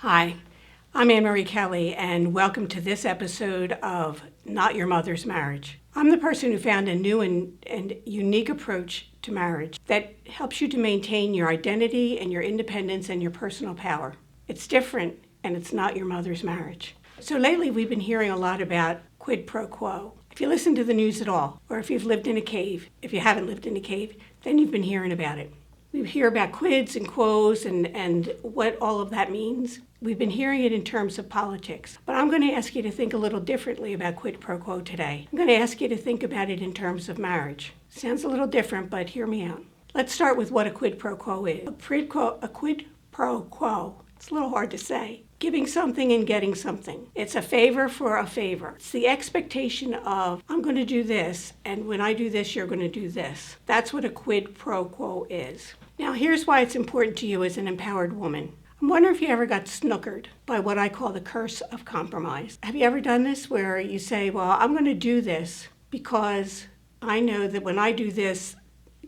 Hi, I'm Annmarie Kelly, and welcome to this episode of Not Your Mother's Marriage. I'm the person who found a new and unique approach to marriage that helps you to maintain your identity and your independence and your personal power. It's different, and it's not your mother's marriage. So lately we've been hearing a lot about quid pro quo. If you listen to the news at all, or if you've lived in a cave, if you haven't lived in a cave, then you've been hearing about it. We hear about quids and quos and what all of that means. We've been hearing it in terms of politics. But I'm going to ask you to think a little differently about quid pro quo today. I'm going to ask you to think about it in terms of marriage. Sounds a little different, but hear me out. Let's start with what a quid pro quo is. A quid pro quo, it's a little hard to say. Giving something and getting something. It's a favor for a favor. It's the expectation of, I'm going to do this, and when I do this, you're going to do this. That's what a quid pro quo is. Now, here's why it's important to you as an empowered woman. I'm wondering if you ever got snookered by what I call the curse of compromise. Have you ever done this where you say, well, I'm going to do this because I know that when I do this,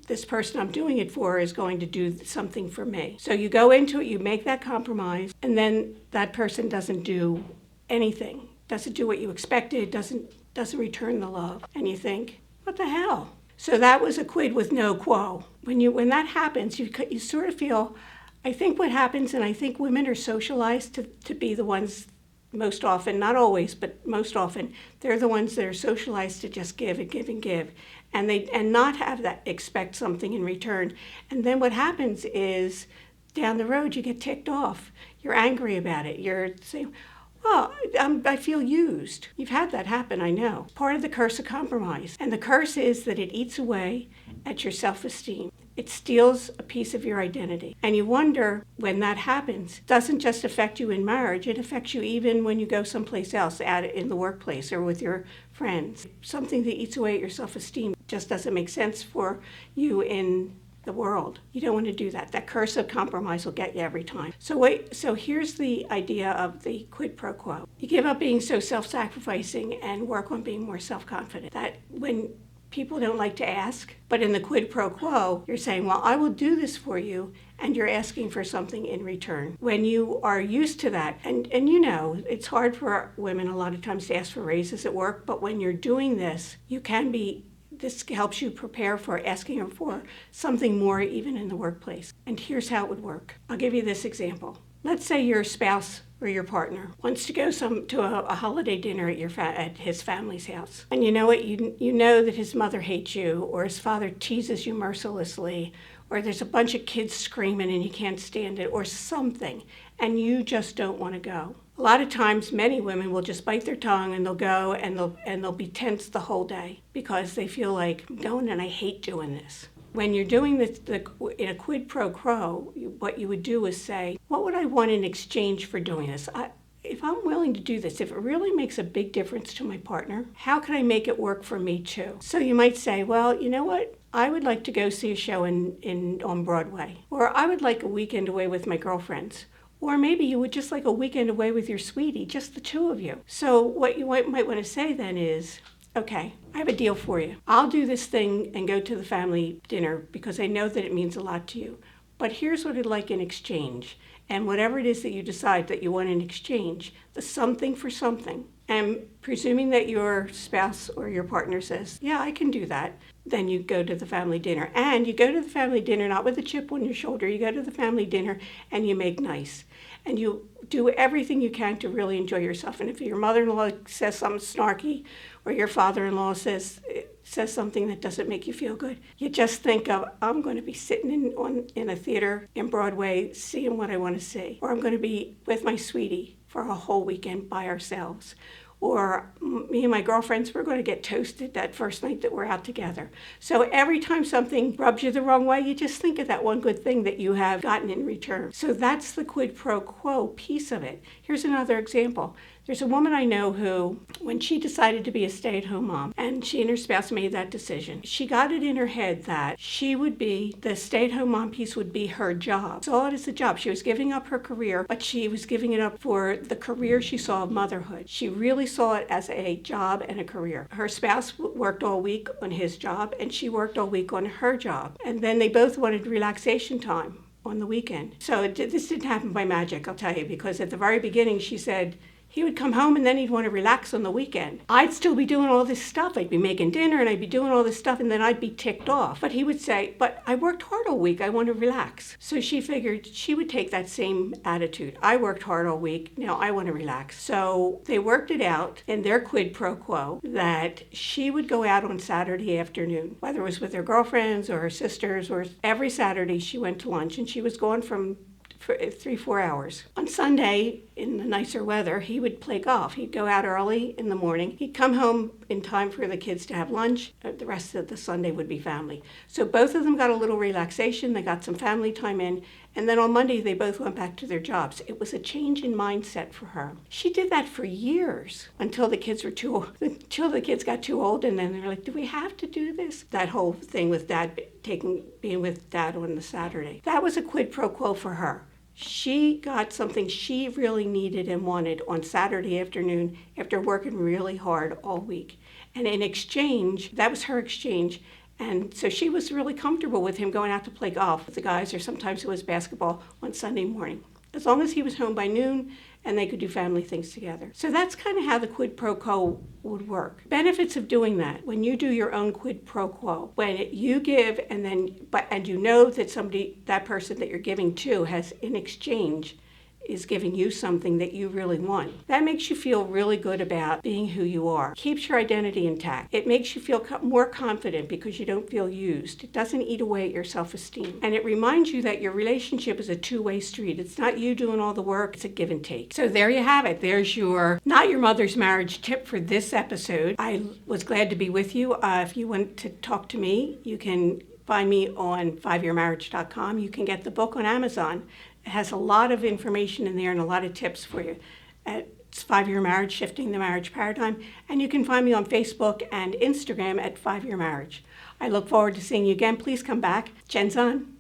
this person I'm doing it for is going to do something for me. So you go into it, you make that compromise, and then that person doesn't do anything, doesn't do what you expected, doesn't return the love. And you think, what the hell? So that was a quid with no quo. When that happens, you sort of feel, I think what happens, and I think women are socialized to be the ones most often, not always, but most often, they're the ones that are socialized to just give and give and give, and not have that expect something in return. And then what happens is, down the road, you get ticked off. You're angry about it. You're saying, well, I feel used. You've had that happen, I know. Part of the curse of compromise. And the curse is that it eats away at your self-esteem. It steals a piece of your identity. And you wonder when that happens, it doesn't just affect you in marriage, it affects you even when you go someplace else, out in the workplace or with your friends. Something that eats away at your self-esteem just doesn't make sense for you in the world. You don't want to do that. That curse of compromise will get you every time. So here's the idea of the quid pro quo. You give up being so self-sacrificing and work on being more self-confident. That when people don't like to ask, but in the quid pro quo, you're saying, well, I will do this for you, and you're asking for something in return. When you are used to that, and you know, it's hard for women a lot of times to ask for raises at work, but when you're doing this, this helps you prepare for asking for something more even in the workplace. And here's how it would work. I'll give you this example. Let's say your spouse or your partner wants to go to a holiday dinner at his family's house. And you know what? You know that his mother hates you, or his father teases you mercilessly, or there's a bunch of kids screaming and you can't stand it, or something, and you just don't want to go. A lot of times, many women will just bite their tongue and they'll go and they'll be tense the whole day because they feel like, I'm going and I hate doing this. When you're doing this in a quid pro quo, what you would do is say, what would I want in exchange for doing this? If I'm willing to do this, if it really makes a big difference to my partner, how can I make it work for me too? So you might say, well, you know what? I would like to go see a show on Broadway, or I would like a weekend away with my girlfriends. Or maybe you would just like a weekend away with your sweetie, just the two of you. So what you might want to say then is, okay, I have a deal for you. I'll do this thing and go to the family dinner because I know that it means a lot to you. But here's what I'd like in exchange. And whatever it is that you decide that you want in exchange, the something for something. And presuming that your spouse or your partner says, yeah, I can do that, then you go to the family dinner. And you go to the family dinner not with a chip on your shoulder. You go to the family dinner and you make nice. And you do everything you can to really enjoy yourself. And if your mother-in-law says something snarky, or your father-in-law says something that doesn't make you feel good, you just think of, I'm going to be sitting in a theater in Broadway seeing what I want to see. Or I'm going to be with my sweetie for a whole weekend by ourselves. Or me and my girlfriends, we're going to get toasted that first night that we're out together. So every time something rubs you the wrong way, you just think of that one good thing that you have gotten in return. So that's the quid pro quo piece of it. Here's another example. There's a woman I know who, when she decided to be a stay-at-home mom, and she and her spouse made that decision, she got it in her head that the stay-at-home mom piece would be her job. Saw it as a job. She was giving up her career, but she was giving it up for the career she saw of motherhood. She really saw it as a job and a career. Her spouse worked all week on his job, and she worked all week on her job. And then they both wanted relaxation time. on the weekend. So this didn't happen by magic, I'll tell you, because at the very beginning she said, he would come home and then he'd want to relax on the weekend. I'd still be doing all this stuff. I'd be making dinner and I'd be doing all this stuff and then I'd be ticked off. But he would say, but I worked hard all week. I want to relax. So she figured she would take that same attitude. I worked hard all week. Now I want to relax. So they worked it out in their quid pro quo that she would go out on Saturday afternoon, whether it was with her girlfriends or her sisters, or every Saturday she went to lunch, and she was gone for 3-4 hours. On Sunday, in the nicer weather, he would play golf. He'd go out early in the morning. He'd come home in time for the kids to have lunch. The rest of the Sunday would be family. So both of them got a little relaxation. They got some family time in. And then on Monday, they both went back to their jobs. It was a change in mindset for her. She did that for years until the kids got too old. And then they're like, do we have to do this? That whole thing with dad being with dad on the Saturday. That was a quid pro quo for her. She got something she really needed and wanted on Saturday afternoon after working really hard all week. And in exchange, that was her exchange. And so she was really comfortable with him going out to play golf with the guys, or sometimes it was basketball on Sunday morning, as long as he was home by noon and they could do family things together. So that's kind of how the quid pro quo would work. Benefits of doing that: when you do your own quid pro quo, when you give and you know that that person that you're giving to has in exchange is giving you something that you really want. That makes you feel really good about being who you are. Keeps your identity intact. It makes you feel more confident because you don't feel used. It doesn't eat away at your self-esteem. And it reminds you that your relationship is a two-way street. It's not you doing all the work, it's a give and take. So there you have it. There's your Not Your Mother's Marriage tip for this episode. I was glad to be with you. If you want to talk to me, you can find me on 5yearmarriage.com. You can get the book on Amazon. It has a lot of information in there and a lot of tips for you. It's 5-Year Marriage, Shifting the Marriage Paradigm. And you can find me on Facebook and Instagram at 5-Year Marriage. I look forward to seeing you again. Please come back. Jen's on.